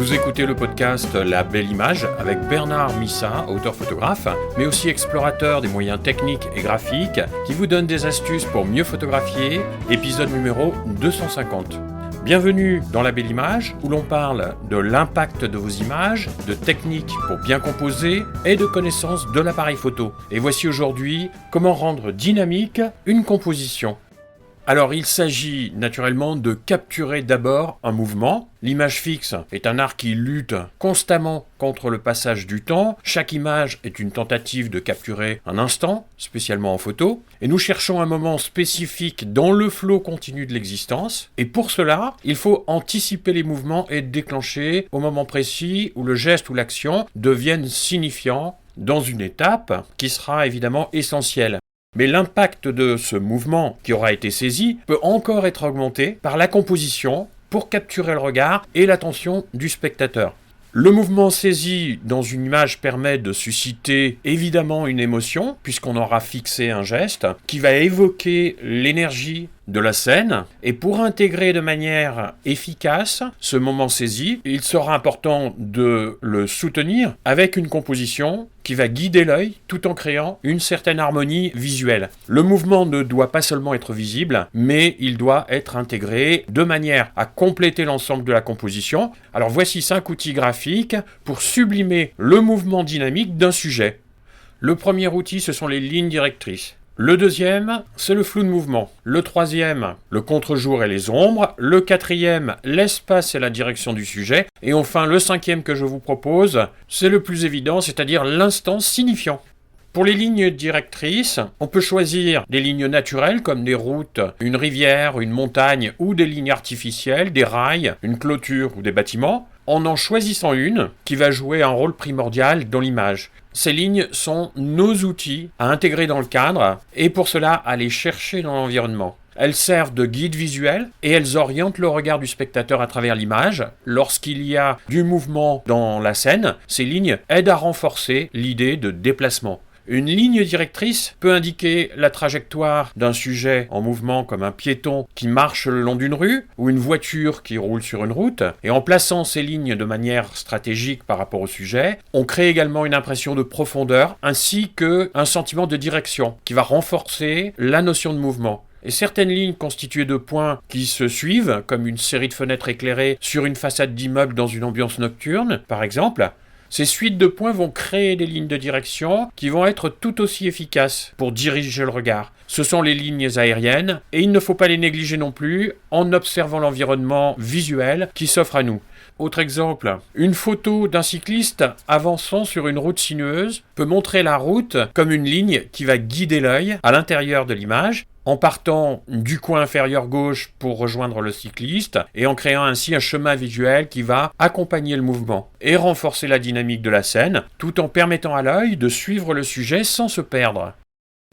Vous écoutez le podcast La Belle Image avec Bernard Missa, auteur-photographe, mais aussi explorateur des moyens techniques et graphiques, qui vous donne des astuces pour mieux photographier, épisode numéro 250. Bienvenue dans La Belle Image, où l'on parle de l'impact de vos images, de techniques pour bien composer et de connaissances de l'appareil photo. Et voici aujourd'hui comment rendre dynamique une composition. Alors il s'agit naturellement de capturer d'abord un mouvement. L'image fixe est un art qui lutte constamment contre le passage du temps. Chaque image est une tentative de capturer un instant, spécialement en photo. Et nous cherchons un moment spécifique dans le flot continu de l'existence. Et pour cela, il faut anticiper les mouvements et déclencher au moment précis où le geste ou l'action deviennent signifiants dans une étape qui sera évidemment essentielle. Mais l'impact de ce mouvement qui aura été saisi peut encore être augmenté par la composition pour capturer le regard et l'attention du spectateur. Le mouvement saisi dans une image permet de susciter évidemment une émotion, puisqu'on aura fixé un geste qui va évoquer l'énergie de la scène. Et pour intégrer de manière efficace ce moment saisi, il sera important de le soutenir avec une composition qui va guider l'œil tout en créant une certaine harmonie visuelle. Le mouvement ne doit pas seulement être visible, mais il doit être intégré de manière à compléter l'ensemble de la composition. Alors voici 5 outils graphiques pour sublimer le mouvement dynamique d'un sujet. Le premier outil, ce sont les lignes directrices. Le deuxième, c'est le flou de mouvement. Le troisième, le contre-jour et les ombres. Le quatrième, l'espace et la direction du sujet. Et enfin, le cinquième que je vous propose, c'est le plus évident, c'est-à-dire l'instant signifiant. Pour les lignes directrices, on peut choisir des lignes naturelles comme des routes, une rivière, une montagne ou des lignes artificielles, des rails, une clôture ou des bâtiments, en choisissant une qui va jouer un rôle primordial dans l'image. Ces lignes sont nos outils à intégrer dans le cadre et pour cela à les chercher dans l'environnement. Elles servent de guide visuel et elles orientent le regard du spectateur à travers l'image. Lorsqu'il y a du mouvement dans la scène, ces lignes aident à renforcer l'idée de déplacement. Une ligne directrice peut indiquer la trajectoire d'un sujet en mouvement comme un piéton qui marche le long d'une rue ou une voiture qui roule sur une route. Et en plaçant ces lignes de manière stratégique par rapport au sujet, on crée également une impression de profondeur ainsi qu'un sentiment de direction qui va renforcer la notion de mouvement. Et certaines lignes constituées de points qui se suivent, comme une série de fenêtres éclairées sur une façade d'immeuble dans une ambiance nocturne, par exemple, ces suites de points vont créer des lignes de direction qui vont être tout aussi efficaces pour diriger le regard. Ce sont les lignes aériennes et il ne faut pas les négliger non plus en observant l'environnement visuel qui s'offre à nous. Autre exemple, une photo d'un cycliste avançant sur une route sinueuse peut montrer la route comme une ligne qui va guider l'œil à l'intérieur de l'image, en partant du coin inférieur gauche pour rejoindre le cycliste et en créant ainsi un chemin visuel qui va accompagner le mouvement et renforcer la dynamique de la scène tout en permettant à l'œil de suivre le sujet sans se perdre.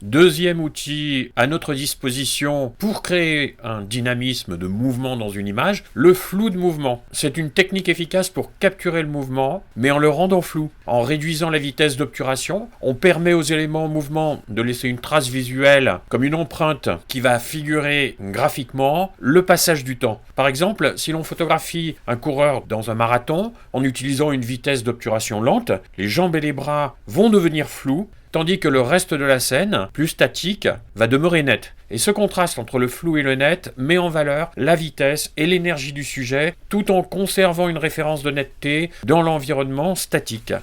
Deuxième outil à notre disposition pour créer un dynamisme de mouvement dans une image, le flou de mouvement. C'est une technique efficace pour capturer le mouvement, mais en le rendant flou. En réduisant la vitesse d'obturation, on permet aux éléments en mouvement de laisser une trace visuelle, comme une empreinte qui va figurer graphiquement le passage du temps. Par exemple, si l'on photographie un coureur dans un marathon, en utilisant une vitesse d'obturation lente, les jambes et les bras vont devenir flous, tandis que le reste de la scène, plus statique, va demeurer net. Et ce contraste entre le flou et le net met en valeur la vitesse et l'énergie du sujet, tout en conservant une référence de netteté dans l'environnement statique.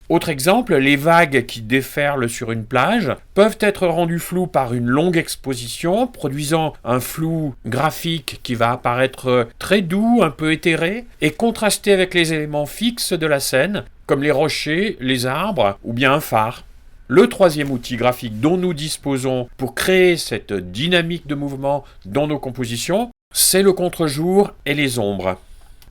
Autre exemple, les vagues qui déferlent sur une plage peuvent être rendues floues par une longue exposition, produisant un flou graphique qui va apparaître très doux, un peu éthéré, et contrasté avec les éléments fixes de la scène, comme les rochers, les arbres ou bien un phare. Le troisième outil graphique dont nous disposons pour créer cette dynamique de mouvement dans nos compositions, c'est le contre-jour et les ombres.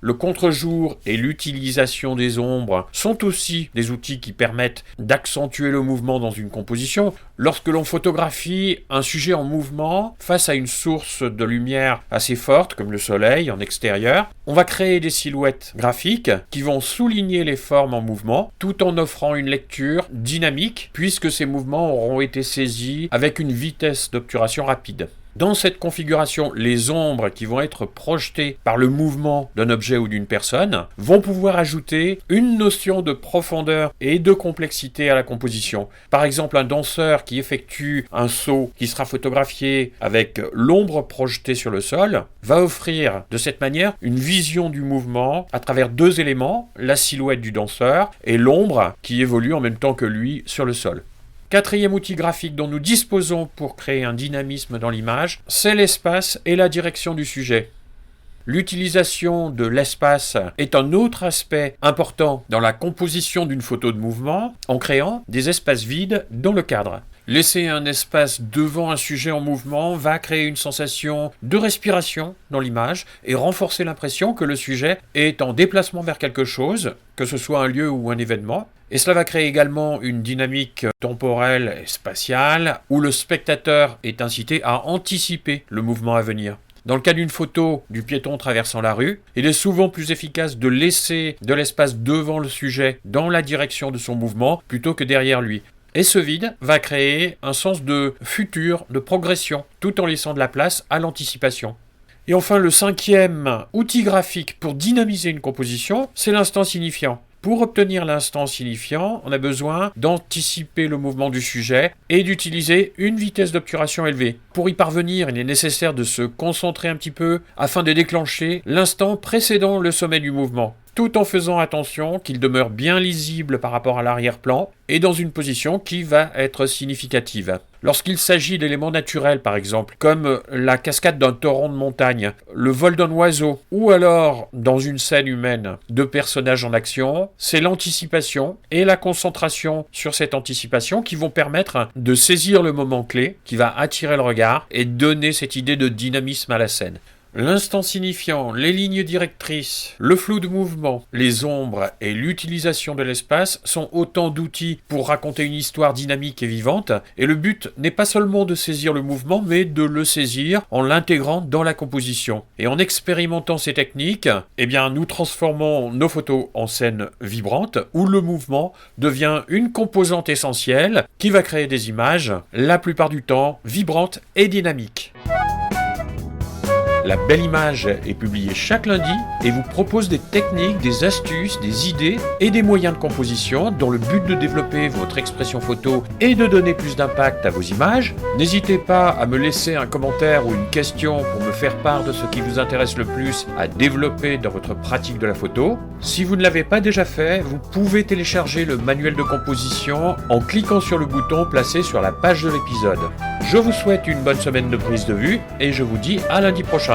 Le contre-jour et l'utilisation des ombres sont aussi des outils qui permettent d'accentuer le mouvement dans une composition. Lorsque l'on photographie un sujet en mouvement face à une source de lumière assez forte, comme le soleil en extérieur, on va créer des silhouettes graphiques qui vont souligner les formes en mouvement, tout en offrant une lecture dynamique, puisque ces mouvements auront été saisis avec une vitesse d'obturation rapide. Dans cette configuration, les ombres qui vont être projetées par le mouvement d'un objet ou d'une personne vont pouvoir ajouter une notion de profondeur et de complexité à la composition. Par exemple, un danseur qui effectue un saut qui sera photographié avec l'ombre projetée sur le sol va offrir de cette manière une vision du mouvement à travers deux éléments, la silhouette du danseur et l'ombre qui évolue en même temps que lui sur le sol. Quatrième outil graphique dont nous disposons pour créer un dynamisme dans l'image, c'est l'espace et la direction du sujet. L'utilisation de l'espace est un autre aspect important dans la composition d'une photo de mouvement en créant des espaces vides dans le cadre. Laisser un espace devant un sujet en mouvement va créer une sensation de respiration dans l'image et renforcer l'impression que le sujet est en déplacement vers quelque chose, que ce soit un lieu ou un événement. Et cela va créer également une dynamique temporelle et spatiale où le spectateur est incité à anticiper le mouvement à venir. Dans le cas d'une photo du piéton traversant la rue, il est souvent plus efficace de laisser de l'espace devant le sujet dans la direction de son mouvement plutôt que derrière lui. Et ce vide va créer un sens de futur, de progression, tout en laissant de la place à l'anticipation. Et enfin, le cinquième outil graphique pour dynamiser une composition, c'est l'instant signifiant. Pour obtenir l'instant signifiant, on a besoin d'anticiper le mouvement du sujet et d'utiliser une vitesse d'obturation élevée. Pour y parvenir, il est nécessaire de se concentrer un petit peu afin de déclencher l'instant précédant le sommet du mouvement, tout en faisant attention qu'il demeure bien lisible par rapport à l'arrière-plan et dans une position qui va être significative. Lorsqu'il s'agit d'éléments naturels, par exemple, comme la cascade d'un torrent de montagne, le vol d'un oiseau, ou alors, dans une scène humaine, de personnages en action, c'est l'anticipation et la concentration sur cette anticipation qui vont permettre de saisir le moment clé, qui va attirer le regard et donner cette idée de dynamisme à la scène. L'instant signifiant, les lignes directrices, le flou de mouvement, les ombres et l'utilisation de l'espace sont autant d'outils pour raconter une histoire dynamique et vivante, et le but n'est pas seulement de saisir le mouvement, mais de le saisir en l'intégrant dans la composition. Et en expérimentant ces techniques, nous transformons nos photos en scènes vibrantes, où le mouvement devient une composante essentielle qui va créer des images, la plupart du temps, vibrantes et dynamiques. La Belle Image est publiée chaque lundi et vous propose des techniques, des astuces, des idées et des moyens de composition dans le but de développer votre expression photo et de donner plus d'impact à vos images. N'hésitez pas à me laisser un commentaire ou une question pour me faire part de ce qui vous intéresse le plus à développer dans votre pratique de la photo. Si vous ne l'avez pas déjà fait, vous pouvez télécharger le manuel de composition en cliquant sur le bouton placé sur la page de l'épisode. Je vous souhaite une bonne semaine de prise de vue et je vous dis à lundi prochain.